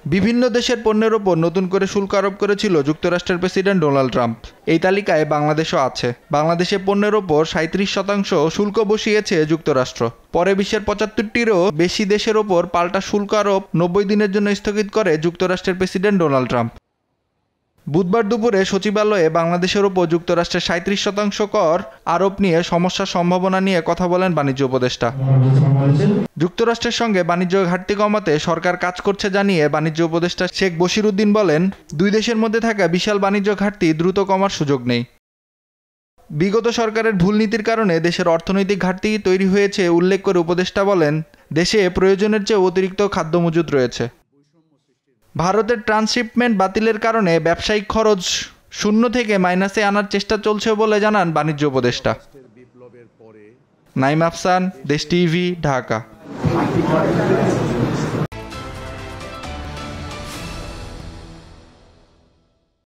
বিভিন্ন দেশের পণ্যের ওপর নতুন করে শুল্ক আরোপ করেছিল যুক্তরাষ্ট্রের প্রেসিডেন্ট ডোনাল্ড ট্রাম্প। এই তালিকায় বাংলাদেশও আছে। বাংলাদেশের পণ্যের ওপর 37% শুল্ক বসিয়েছে যুক্তরাষ্ট্র। পরে বিশ্বের 75টিরও বেশি দেশের ওপর পাল্টা শুল্ক আরোপ 90 দিনের জন্য স্থগিত করে যুক্তরাষ্ট্রের প্রেসিডেন্ট ডোনাল্ড ট্রাম্প। বুধবার দুপুরে সচিবালয়ে বাংলাদেশের ওপর যুক্তরাষ্ট্রের 37% কর আরোপ নিয়ে সমস্যার সম্ভাবনা নিয়ে কথা বলেন বাণিজ্য উপদেষ্টা। যুক্তরাষ্ট্রের সঙ্গে বাণিজ্য ঘাটতি কমাতে সরকার কাজ করছে জানিয়ে বাণিজ্য উপদেষ্টা শেখ বশিরউদ্দিন বলেন, দুই দেশের মধ্যে থাকা বিশাল বাণিজ্য ঘাটতি দ্রুত কমার সুযোগ নেই। বিগত সরকারের ভুল নীতির কারণে দেশের অর্থনৈতিক ঘাটতি তৈরি হয়েছে উল্লেখ করে উপদেষ্টা বলেন, দেশে প্রয়োজনের চেয়ে অতিরিক্ত খাদ্য মজুত রয়েছে। ভারতের ট্রান্সশিপমেন্ট বাতিলের কারণে ব্যবসায়িক খরচ শূন্য থেকে মাইনাসে আনার চেষ্টা চলছে বলে জানান বাণিজ্য উপদেষ্টা। নাইম আফসান, দেশ টিভি, ঢাকা।